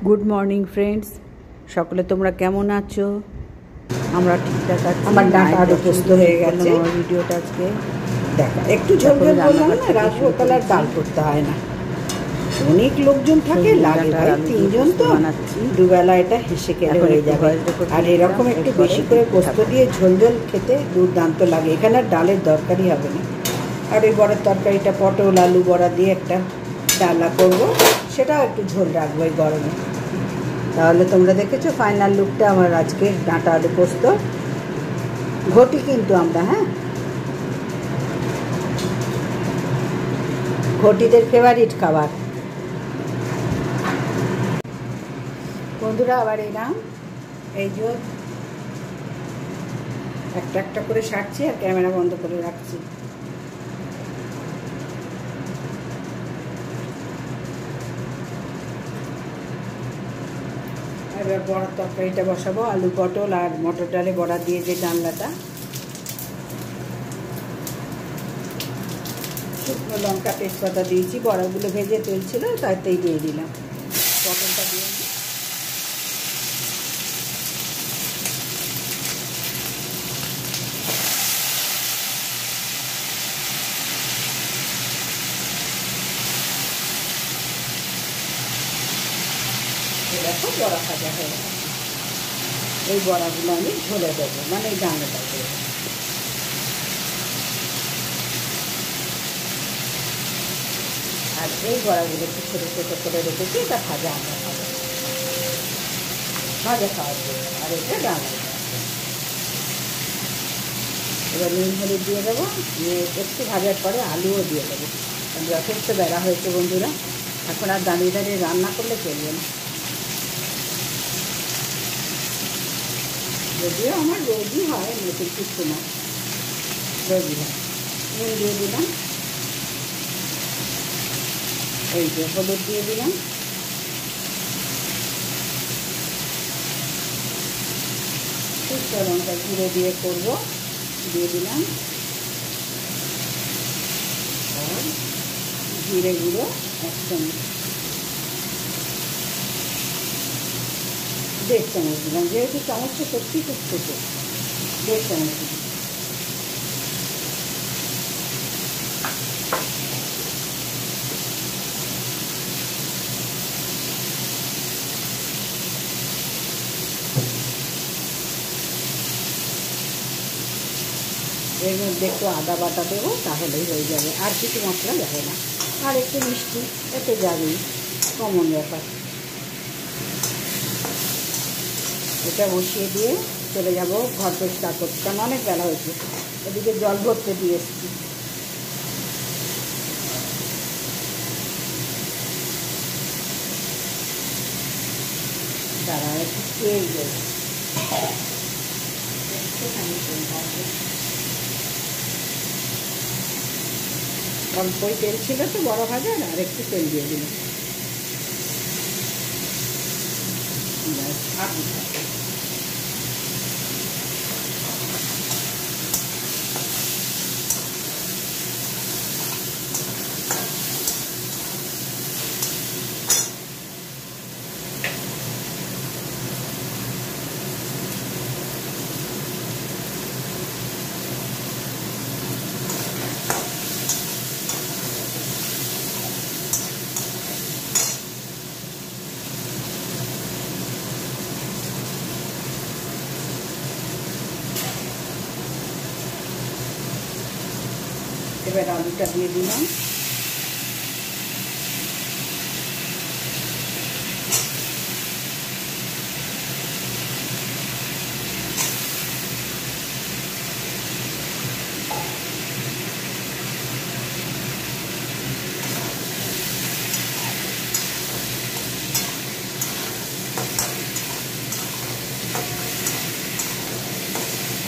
Good morning friends, সকলে তোমরা কেমন আছো? আমরা ঠিকঠাক আছি। আমার ডাটা আরো পোস্ত হয়ে গেছে। ভিডিওটা আজকে দেখা একটু ঝোল ঝোল বললাম না, রাজভোগ কালার ডাল করতে হয় না, অনেক লোকজন থাকে, লাগে ভাই, তিনজন তো দুবেলা এটা হেসে খেলে হয়ে যাবে। আর এরকম একটু বেশি করে পোস্ত দিয়ে ঝোল ঝোল খেতে দুর্দান্ত লাগে। এখানে আর ডালের দরকারই হবে না। আর ওই বড়ার তরকারিটা পটল আলু বড়া দিয়ে একটা ডালা করব, সেটাও একটু ঝোল রাখবো এই গরমে। তাহলে তোমরা দেখেছো ফাইনাল লুকটা আমার আজকে ডাঁটা আলু পোস্ত। ঘটি কিন্তু আমরা, হ্যাঁ, ঘটিদের ফেভারিট খাবার। বন্ধুরা আবার এলাম, এই যে একটা একটা করে সারছি আর ক্যামেরা বন্ধ করে রাখছি। এবার বড়ার তরকারিটা বসাবো, আলু পটল আর মটর ডালে বড়া দিয়ে যে ডালনাটা। শুকনো লঙ্কা তেজপাতা দিয়েছি, বড়াগুলো ভেজে তেল ছিল তাতেই দিয়ে দিলাম। পটলটা দিয়ে দেখো বড়া ভাজা হয়ে গেছে। এই বড়াগুলো আমি ঝোলে দেবো, মানে এই ডালনাটা দেবো। আর এই বড়াগুলো একটু ছোটো ছোটো করে রেখেছি, এটা ভাজা আমরা খাবো, ভাজা খাওয়ার জন্য। আর এটা ডালনা। এবার নুন হলুদ দিয়ে দেবো, একটু ভাজার পরে আলুও দিয়ে দেবো। যথেষ্ট বেড়া হয়েছে বন্ধুরা, এখন আর দাঁড়িয়ে দাঁড়িয়ে রান্না করলে চলবে না। যদিও আমার রোজই হয়, নতুন কিছু না, রোজই হয়। নুন দিয়ে দিলাম, এই যে হলুদ দিয়ে দিলাম, শুকনো লঙ্কা গুঁড়ো দিয়ে করবো, দিয়ে দিলাম। আর জিরে গুঁড়ো 1 চামচ, 1.5 চামচ দিলাম, যেহেতু চামচটা সত্যি খুব ছোটো, 1.5 চামচ দিলাম। এর মধ্যে একটু আদা বাটা দেবো, তাহলেই হয়ে যাবে, আর কিছু মশলা যাবে না। আর একটু মিষ্টি, এতে যাবেই, কমন ব্যাপার। এটা বসিয়ে দিয়ে চলে যাব ঘর পরিষ্কার করতে, কারণ অনেক বেলা হয়েছে। এদিকে জল ভরতে দিয়ে এসেছি। দাঁড়া একটু তেল দেবো, অল্পই তেল ছিল তো বড় ভাজার, আর একটু তেল দিয়ে দিলাম। এবার আলুটা দিয়ে দিলাম,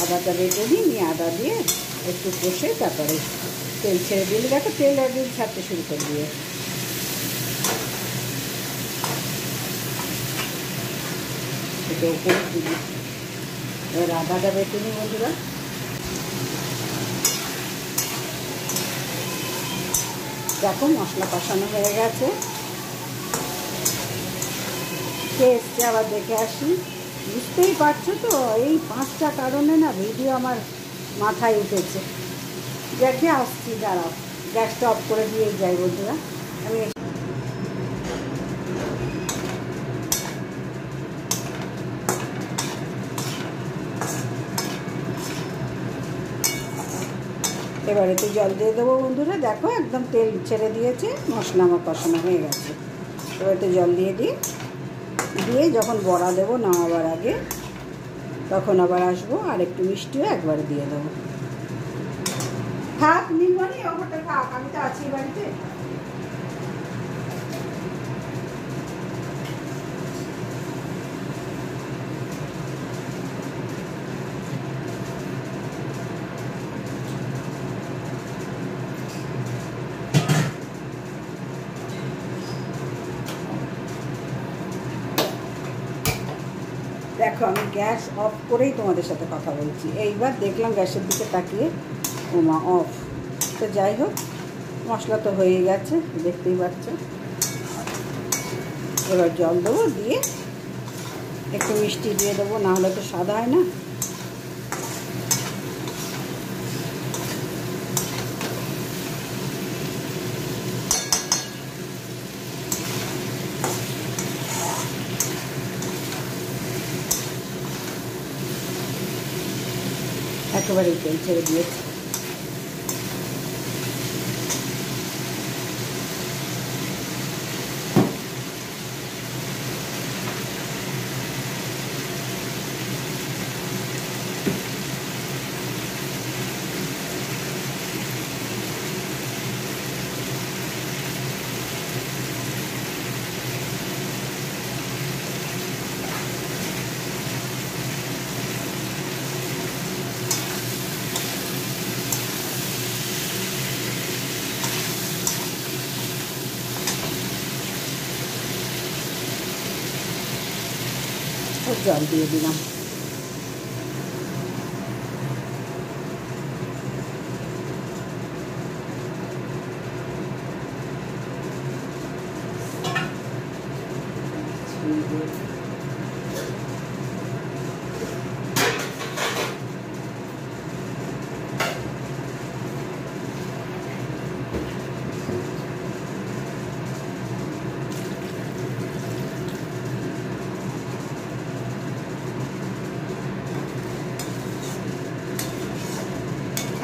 আদাটা বেটে নিয়ে আদা দিয়ে একটু কষে তারপরে তেল ছেড়ে দিলে, দেখো তেল একদিন ছাড়তে শুরু করে দিয়ে এটা উপরে দিবি। এবার আদাটা বেটে নিই বন্ধুরা। দেখো মশলা কষানো হয়ে গেছে, কে এসছে আবার দেখে আসি। বুঝতেই পারছো তো, এই 5টা কারণে না ভিডিও আমার মাথায় উঠেছে। দেখে আসছি, দাঁড়াও, গ্যাসটা অফ করে দিয়ে যাই বন্ধুরা। আমি এবারে তো জল দিয়ে দেবো বন্ধুরা। দেখো একদম তেল ছেড়ে দিয়েছে, মশলা আমার কষানো হয়ে গেছে। এবারে তো জল দিয়ে দিয়ে যখন বড়া দেবো নামাবার আগে, তখন আবার আসবো আর একটু মিষ্টিও একবারে দিয়ে দেবো। থাক নির্মলি, ওটা থাক, আমি তো আছি বাড়িতে। দেখো আমি গ্যাস অফ করেই তোমাদের সাথে কথা বলছি। এইবার দেখলাম গ্যাসের দিকে তাকিয়ে, ওমা অফ। তো যাই হোক, মশলা তো হয়ে গেছে, দেখতেই পাচ্ছ। এবার জল দেবো, দিয়ে একটু মিষ্টি দিয়ে দেবো, না হলে তো স্বাদ হয় না। একেবারে তেল ছেড়ে দিয়েছি। জল দিয়ে দিলাম।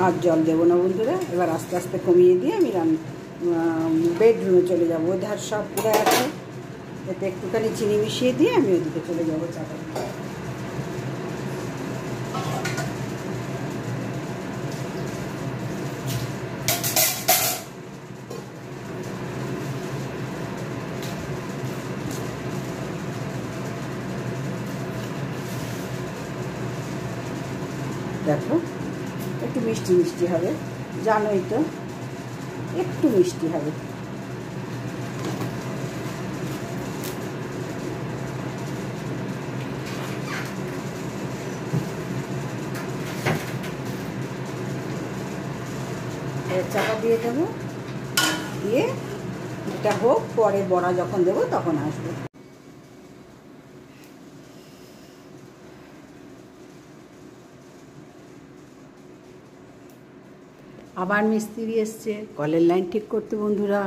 আর জল দেবো না বন্ধুরা। এবার আস্তে আস্তে কমিয়ে দিয়ে আমি বেডরুমে চলে যাবো। ওধার সব পুরো আছে, এতে একটুখানি চিনি মিশিয়ে দিয়ে আমি ওদিকে চলে যাবো চাপা। দেখো একটু মিষ্টি মিষ্টি হবে, জানোই তো, একটু মিষ্টি হবে। চাপা দিয়ে দেবো, দিয়ে এটা হোক, পরে বড়া যখন দেবো তখন আসবে। আবার মিস্ত্রি এসছে কলের লাইন ঠিক করতে বন্ধুরা।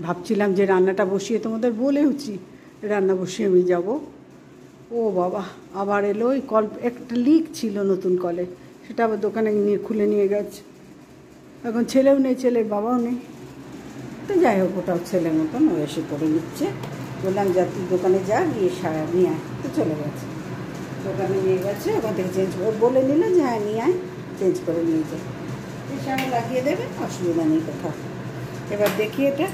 ভাবছিলাম যে রান্নাটা বসিয়ে তোমাদের বলেওছি, রান্না বসিয়ে আমি যাব। ও বাবা, আবার এলো। ওই কল একটা লিক ছিল নতুন কলে, সেটা আবার দোকানে নিয়ে খুলে নিয়ে গেছে। এখন ছেলেও নেই, ছেলের বাবাও নেই। তো যাই হোক, ওটাও ছেলের মতন ও এসে করে নিচ্ছে। বললাম যা তুই দোকানে যা, গিয়ে সারা নিয়ে আয়। তো চলে গেছে, দোকানে নিয়ে গেছে। ওখান থেকে চেঞ্জ করে বলে নিল যে হ্যাঁ নিয়ে আয়, চেঞ্জ করে নিয়ে যায়। সারা লাগিয়ে দেবে, অসুবিধা নেই কোথাও। এবার দেখি এটা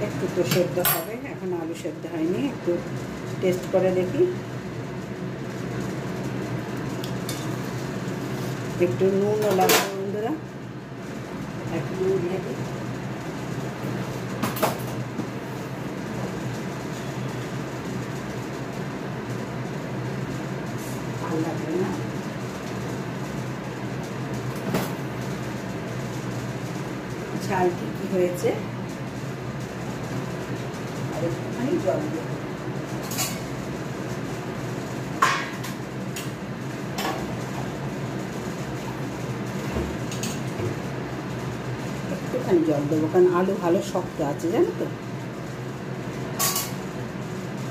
একটু তো সেদ্ধ হবে, এখন আলু সেদ্ধ হয়নি, একটু টেস্ট করে দেখি। একটু নুনও লাগবে বন্ধুরা, একটু নুন দিয়ে দিই। ঝাল ঠিকই হয়েছে। আর একটুখানি জল দেব। একটুখানি জল দেবো, কারণ আলু ভালো শক্ত আছে, জানো তো।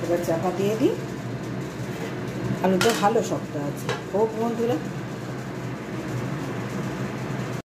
এবার চাপা দিয়ে দিই। আলুটা ভালো শক্ত আছে। হোক বন্ধুরা।